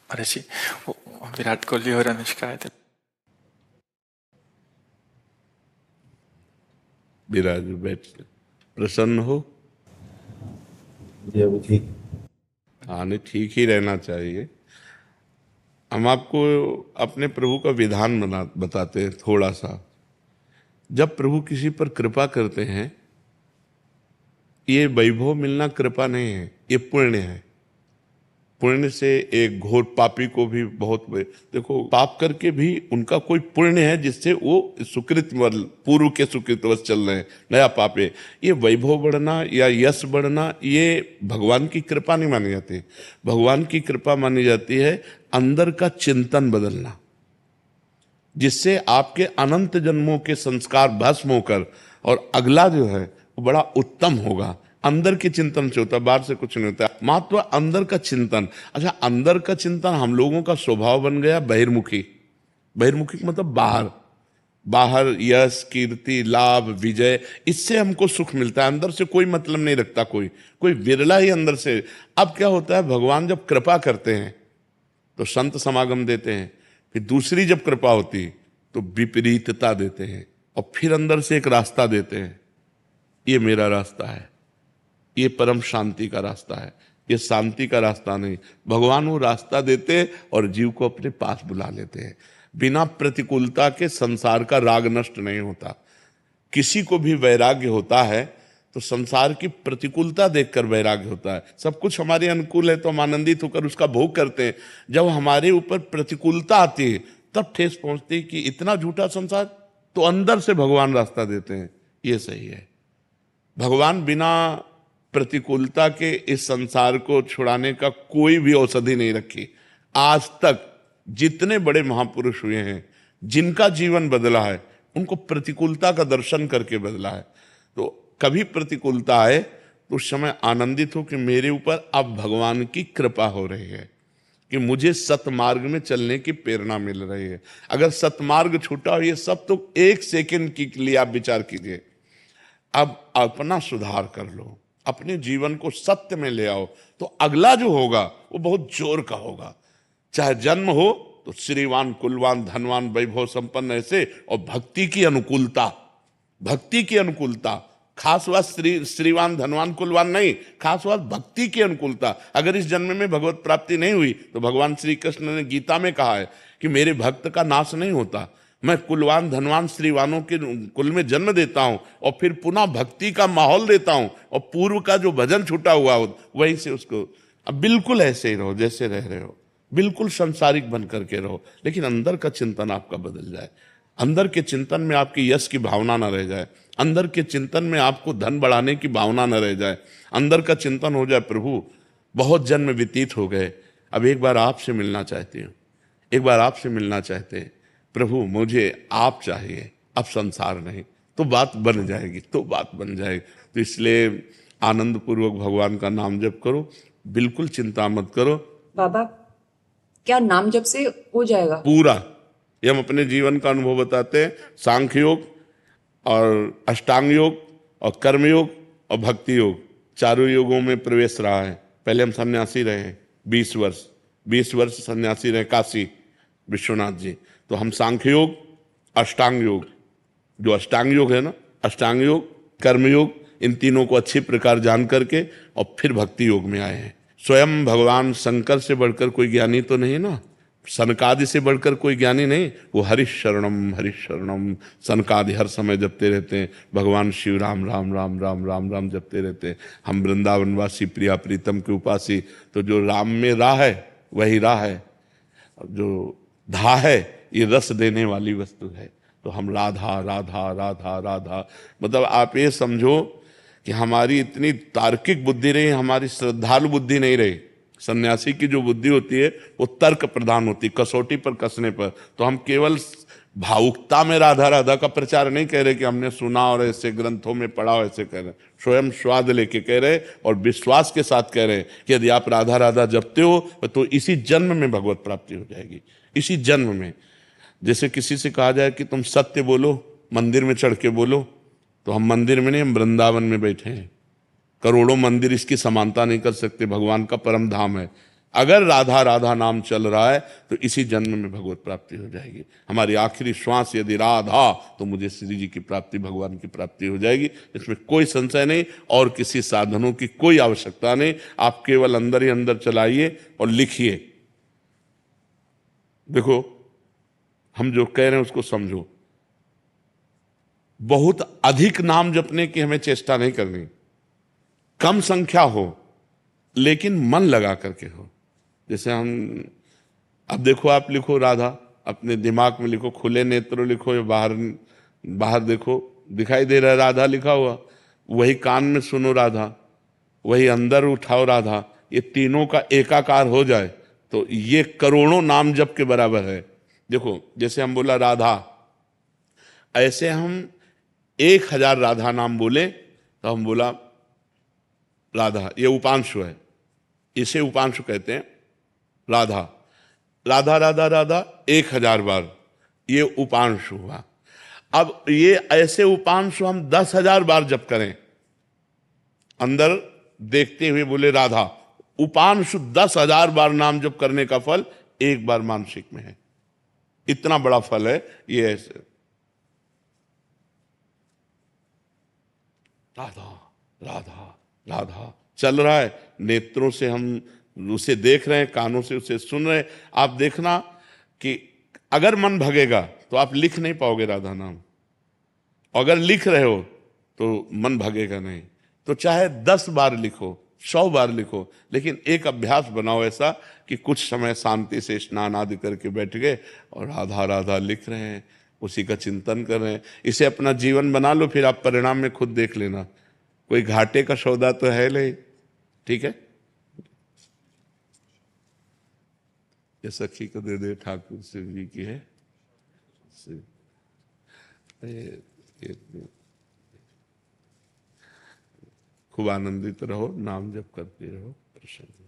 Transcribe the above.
महर्षि, वो विराट कोहली और अनुष्का आए थे। विराज बैठ प्रसन्न हो। जी अभी ठीक। हाँ, नहीं, ठीक ही रहना चाहिए। हम आपको अपने प्रभु का विधान बताते हैं थोड़ा सा। जब प्रभु किसी पर कृपा करते हैं, ये वैभव मिलना कृपा नहीं है, ये पुण्य है। पुण्य से एक घोर पापी को भी देखो, पाप करके भी उनका कोई पुण्य है जिससे वो सुकृत पूर्व के सुकृतवश चल रहे हैं, नया पाप है। ये वैभव बढ़ना या यश बढ़ना ये भगवान की कृपा नहीं मानी जाती। भगवान की कृपा मानी जाती है अंदर का चिंतन बदलना, जिससे आपके अनंत जन्मों के संस्कार भस्म होकर और अगला जो है वो बड़ा उत्तम होगा। अंदर के चिंतन से होता है, बाहर से कुछ नहीं होता। मात्र अंदर का चिंतन। अच्छा, अंदर का चिंतन हम लोगों का स्वभाव बन गया बहिर्मुखी। बहिर्मुखी मतलब बाहर, बाहर यश कीर्ति लाभ विजय, इससे हमको सुख मिलता है। अंदर से कोई मतलब नहीं रखता कोई, कोई विरला ही अंदर से। अब क्या होता है, भगवान जब कृपा करते हैं तो संत समागम देते हैं, फिर दूसरी जब कृपा होती तो विपरीतता देते हैं, और फिर अंदर से एक रास्ता देते हैं। ये मेरा रास्ता है, ये परम शांति का रास्ता है, ये शांति का रास्ता नहीं। भगवान वो रास्ता देते और जीव को अपने पास बुला लेते हैं। बिना प्रतिकूलता के संसार का राग नष्ट नहीं होता। किसी को भी वैराग्य होता है तो संसार की प्रतिकूलता देखकर वैराग्य होता है। सब कुछ हमारे अनुकूल है तो हम आनंदित होकर उसका भोग करते हैं। जब हमारे ऊपर प्रतिकूलता आती है तब ठेस पहुंचती है कि इतना झूठा संसार, तो अंदर से भगवान रास्ता देते हैं। ये सही है। भगवान बिना प्रतिकूलता के इस संसार को छुड़ाने का कोई भी औषधि नहीं रखी। आज तक जितने बड़े महापुरुष हुए हैं, जिनका जीवन बदला है, उनको प्रतिकूलता का दर्शन करके बदला है। तो कभी प्रतिकूलता आए तो उस समय आनंदित हो कि मेरे ऊपर अब भगवान की कृपा हो रही है, कि मुझे सतमार्ग में चलने की प्रेरणा मिल रही है। अगर सतमार्ग छूटा हो, ये सब तो एक सेकंड के लिए आप विचार कीजिए। अब अपना सुधार कर लो, अपने जीवन को सत्य में ले आओ, तो अगला जो होगा वो बहुत जोर का होगा। चाहे जन्म हो तो श्रीवान कुलवान धनवान वैभव संपन्न ऐसे, और भक्ति की अनुकूलता, भक्ति की अनुकूलता। खास बात श्रीवान धनवान कुलवान नहीं, खास बात भक्ति की अनुकूलता। अगर इस जन्म में भगवत प्राप्ति नहीं हुई तो भगवान श्री कृष्ण ने गीता में कहा है कि मेरे भक्त का नाश नहीं होता। मैं कुलवान धनवान श्रीवानों के कुल में जन्म देता हूं और फिर पुनः भक्ति का माहौल देता हूं, और पूर्व का जो भजन छूटा हुआ हो वहीं से उसको। अब बिल्कुल ऐसे ही रहो जैसे रह रहे हो, बिल्कुल संसारिक बन करके रहो, लेकिन अंदर का चिंतन आपका बदल जाए। अंदर के चिंतन में आपकी यश की भावना न रह जाए, अंदर के चिंतन में आपको धन बढ़ाने की भावना न रह जाए। अंदर का चिंतन हो जाए, प्रभु बहुत जन्म व्यतीत हो गए, अब एक बार आपसे मिलना चाहती हूँ, एक बार आपसे मिलना चाहते हैं प्रभु, मुझे आप चाहिए, अब संसार नहीं। तो बात बन जाएगी, तो बात बन जाएगी। तो इसलिए आनंद पूर्वक भगवान का नाम जप करो, बिल्कुल चिंता मत करो। बाबा, क्या नाम जप से हो जाएगा? पूरा, ये हम अपने जीवन का अनुभव बताते हैं। सांख्य योग और अष्टांग योग और कर्म योग और भक्ति योग, चारों योगों में प्रवेश रहा है। पहले हम सन्यासी रहे हैं 20 वर्ष सन्यासी रहे काशी विश्वनाथ जी। तो हम सांख्य योग, अष्टांग योग, जो अष्टांग योग है ना, अष्टांग योग कर्म योग, इन तीनों को अच्छी प्रकार जान करके और फिर भक्ति योग में आए हैं। स्वयं भगवान शंकर से बढ़कर कोई ज्ञानी तो नहीं ना, सनकादि से बढ़कर कोई ज्ञानी नहीं। वो हरिशरणम सनकादि हर समय जपते रहते हैं। भगवान शिव राम राम राम राम राम राम जपते रहते हैं। हम वृंदावनवासी प्रिया प्रीतम के उपासी, तो जो राम में राह है वही राह है, जो धा है ये रस देने वाली वस्तु है। तो हम राधा राधा राधा राधा, मतलब आप ये समझो कि हमारी इतनी तार्किक बुद्धि रही, हमारी श्रद्धालु बुद्धि नहीं रही। सन्यासी की जो बुद्धि होती है वो तर्क प्रधान होती, कसौटी पर कसने पर। तो हम केवल भावुकता में राधा राधा का प्रचार नहीं कह रहे कि हमने सुना और ऐसे ग्रंथों में पढ़ा, ऐसे कह रहे, स्वयं स्वाद लेके कह रहे और विश्वास के साथ कह रहे कि यदि आप राधा राधा जपते हो तो इसी जन्म में भगवत प्राप्ति हो जाएगी, इसी जन्म में। जैसे किसी से कहा जाए कि तुम सत्य बोलो, मंदिर में चढ़ के बोलो, तो हम मंदिर में नहीं, हम वृंदावन में बैठे हैं। करोड़ों मंदिर इसकी समानता नहीं कर सकते, भगवान का परम धाम है। अगर राधा राधा नाम चल रहा है तो इसी जन्म में भगवत प्राप्ति हो जाएगी। हमारी आखिरी श्वास यदि राधा, तो मुझे श्री जी की प्राप्ति, भगवान की प्राप्ति हो जाएगी, इसमें कोई संशय नहीं। और किसी साधनों की कोई आवश्यकता नहीं। आप केवल अंदर ही अंदर चलाइए और लिखिए। देखो, हम जो कह रहे हैं उसको समझो। बहुत अधिक नाम जपने की हमें चेष्टा नहीं करनी, कम संख्या हो लेकिन मन लगा करके हो। जैसे हम, अब देखो, आप लिखो राधा, अपने दिमाग में लिखो, खुले नेत्र लिखो या बाहर बाहर देखो, दिखाई दे रहा है राधा लिखा हुआ। वही कान में सुनो राधा, वही अंदर उठाओ राधा। ये तीनों का एकाकार हो जाए तो ये करोड़ों नाम जप के बराबर है। देखो, जैसे हम बोला राधा, ऐसे हम 1000 राधा नाम बोले तो हम बोला राधा, ये उपांशु है, इसे उपांशु कहते हैं। राधा राधा राधा राधा 1000 बार, ये उपांशु हुआ। अब ये ऐसे उपांशु हम 10,000 बार जप करें, अंदर देखते हुए बोले राधा, उपांशु 10,000 बार नाम जप करने का फल एक बार मानसिक में है। इतना बड़ा फल है ये। ऐसे राधा राधा राधा चल रहा है, नेत्रों से हम उसे देख रहे हैं, कानों से उसे सुन रहे हैं। आप देखना कि अगर मन भगेगा तो आप लिख नहीं पाओगे राधा नाम, अगर लिख रहे हो तो मन भगेगा नहीं। तो चाहे 10 बार लिखो, 100 बार लिखो, लेकिन एक अभ्यास बनाओ ऐसा कि कुछ समय शांति से स्नान आदि करके बैठ गए और राधा राधा लिख रहे हैं, उसी का चिंतन कर रहे हैं। इसे अपना जीवन बना लो, फिर आप परिणाम में खुद देख लेना। कोई घाटे का सौदा तो है नहीं। ठीक है, ये सखी को दे दे, ठाकुर शिव जी की है। खूब आनंदित रहो, नाम जप करते रहो, प्रसन्न।